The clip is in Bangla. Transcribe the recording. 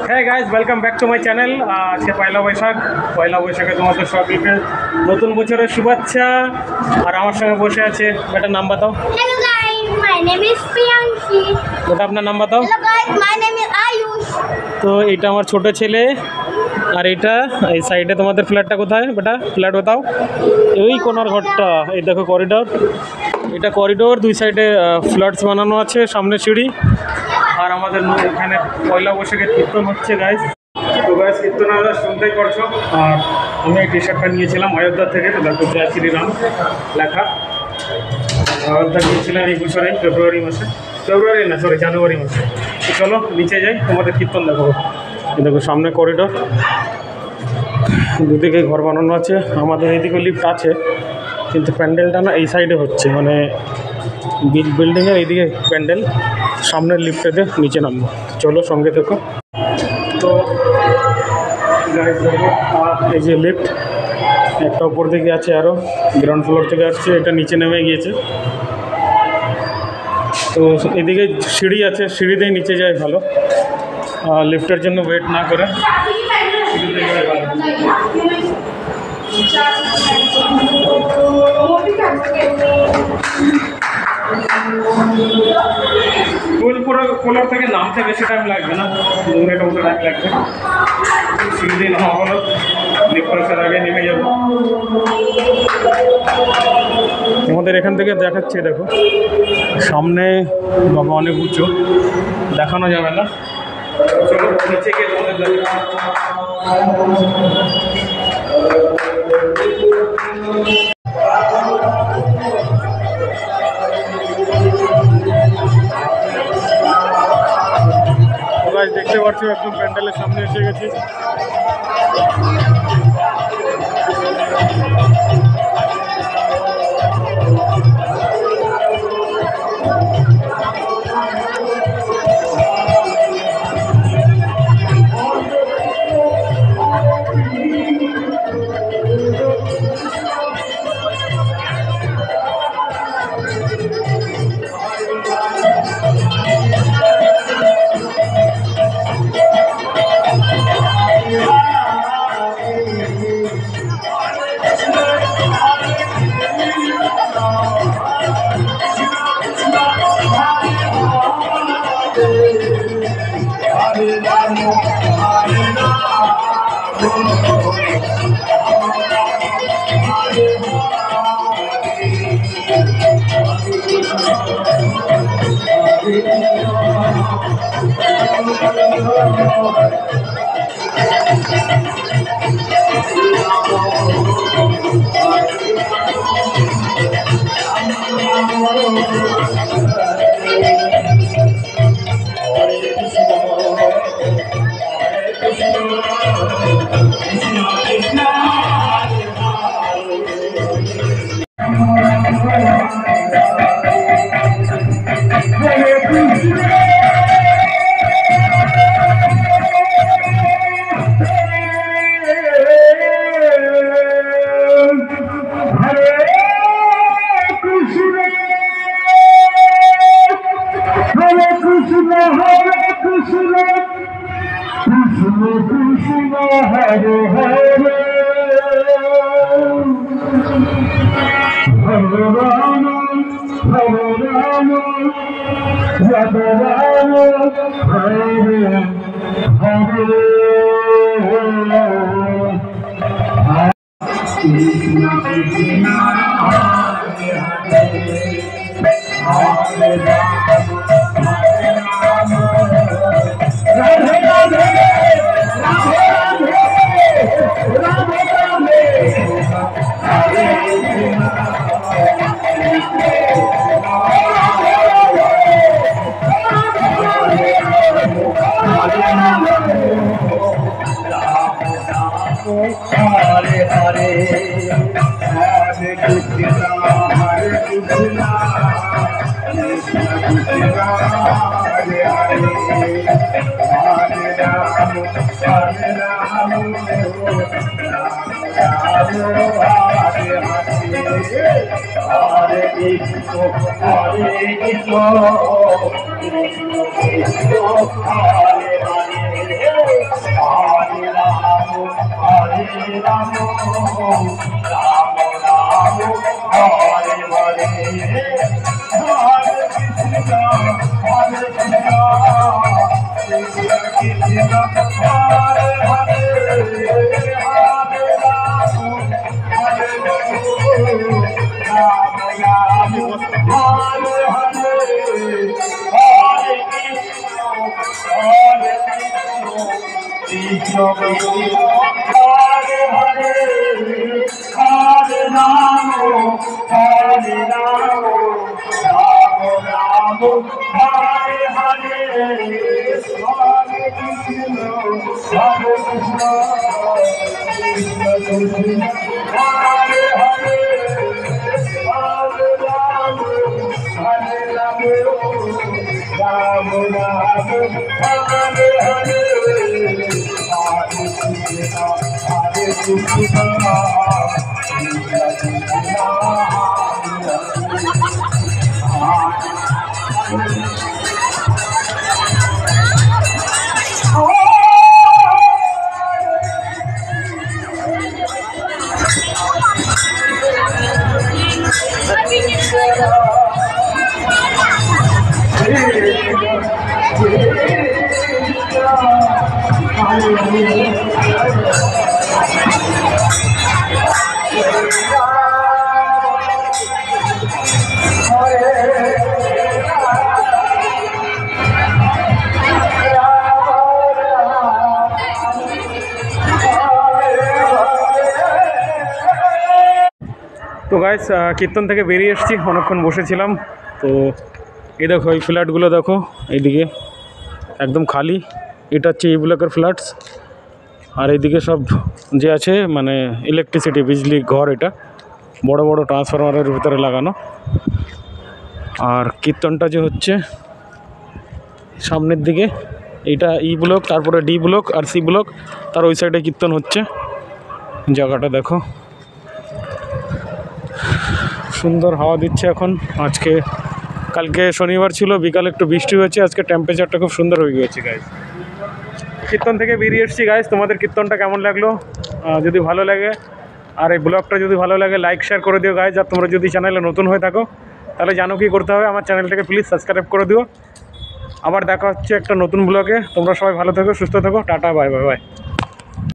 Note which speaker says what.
Speaker 1: Hey guys, welcome back to my channel. আজকে পয়লা বৈশাখে তোমাদের সকলকে নতুন বছরের শুভেচ্ছা। আর আমার সঙ্গে বসে আছে, বেটার নাম बताओ।
Speaker 2: Hello guys, my name is Priyanshi.
Speaker 1: বেটা আপনার নাম बताओ।
Speaker 2: Hello guys, my name is Ayush.
Speaker 1: তো এটা আমার ছোট ছেলে, আর এটা এই সাইডে তোমাদের ফ্ল্যাটটা কোথায় বেটা? ফ্ল্যাট बताओ। এই কোনার ঘরটা, এই দেখো করিডোর, এটা করিডোর, দুই সাইডে ফ্ল্যাটস বানানো আছে, সামনে সিঁড়ি। আর আমাদের এখানে পয়লা বৈশাখের কীর্তন হচ্ছে গাইজ। তো গাইজ কীর্তন আমরা শুনতেই পারছো। আর আমি এই টি শার্টটা নিয়েছিলাম অযোধ্যা থেকে, তো দেখো জয় শ্রীরাম লেখা। অযোধ্যা নিয়েছিলাম এই বছরে জানুয়ারি মাসে। তো চলো নিচে যাই, তোমাদের কীর্তন দেখো। দেখো সামনে করিডোর, দুদিকে ঘর বানানো আছে। আমাদের এইদিকে লিফট আছে, কিন্তু প্যান্ডেলটা না এই সাইডে হচ্ছে, মানে বিল্ডিংয়ের এইদিকে প্যান্ডেল, সামনের লিফটেতে নিচে নামবো। চলো সঙ্গে দেখো। তো এই যে লিফট, একটা উপর দিকে আছে, আরও গ্রাউন্ড ফ্লোর থেকে আসছে, এটা নিচে নেমে গিয়েছে। তো এদিকে সিঁড়ি আছে, সিঁড়িতেই নিচে যায় ভালো, লিফটের জন্য ওয়েট না করে সিঁড়িতে যায় ভালো। কোলার থেকে নামতে বেশি টাইম লাগবে না, 2 মিনিট মতো টাইম লাগবে। সিঁড়ি নামা হলো, লিফটের আগে নেমে যাবো। আমাদের এখান থেকে দেখাচ্ছি, দেখো সামনে বাবা অনেক উঁচু, দেখানো যাবে না। চলো নিচে গিয়ে তোমাদের দেখতে পাচ্ছ একদম প্যান্ডেলের সামনে এসে গেছি।
Speaker 3: Hare Hare, Hare Krishna, Hare Krishna, Krishna Krishna, Hare Hare, Hare Ram, Hare Ram, Ram Ram, Hare Hare, Hare Krishna, Hare Krishna, Krishna Krishna, Hare Hare, Hare Ram, Hare Ram, Ram Ram, Hare Hare, Hare Krishna, Hare Krishna, Krishna Krishna, Hare Hare, Hare Ram, Hare Ram, Ram Ram, Hare Hare, Hare Krishna, Hare Krishna, Krishna Krishna, Hare Hare, Hare Ram, Hare Ram, Ram Ram, Hare Hare, Hare Krishna, Hare Krishna, Krishna Krishna, Hare Hare, Hare Ram, Hare Ram, Ram Ram, Hare Hare, Hare Krishna, Hare Krishna, Krishna Krishna,
Speaker 1: তো গাইস কীর্তন থেকে বেরিয়ে এসেছি, অনেকক্ষণ বসেছিলাম। তো এই দেখো এই ফ্ল্যাটগুলো দেখো, এইদিকে একদম খালি, এটা হচ্ছে এই ব্লকের ফ্ল্যাটস। আর এইদিকে সব যে আছে মানে ইলেকট্রিসিটি বিজলি ঘর, এটা বড় বড় ট্রান্সফরমারের ভিতরে লাগানো। আর কীর্তনটা যে হচ্ছে সামনের দিকে, এইটা ই ব্লক, তারপরে ডি ব্লক আর সি ব্লক, তার ওই সাইডে কীর্তন হচ্ছে। জায়গাটা দেখো, সুন্দর হাওয়া দিচ্ছে এখন। আজকে কালকে শনিবার ছিল, বিকালে একটু বৃষ্টি হয়েছে, আজকে টেম্পারেচারটা খুব সুন্দর হয়ে গিয়েছে গাইজ। কীর্তন থেকে বেরিয়ে এসেছি গাইজ। তোমাদের কীর্তনটা কেমন লাগলো? যদি ভালো লাগে আর এই ব্লগটা যদি ভালো লাগে লাইক শেয়ার করে দিও গাইজ। আর তোমরা যদি চ্যানেলে নতুন হয়ে থাকো তাহলে জানো কি করতে হবে, আমার চ্যানেলটাকে প্লিজ সাবস্ক্রাইব করে দিও। আবার দেখা হচ্ছে একটা নতুন ব্লগে। তোমরা সবাই ভালো থেকো, সুস্থ থেকো, টাটা, বাই বাই বাই।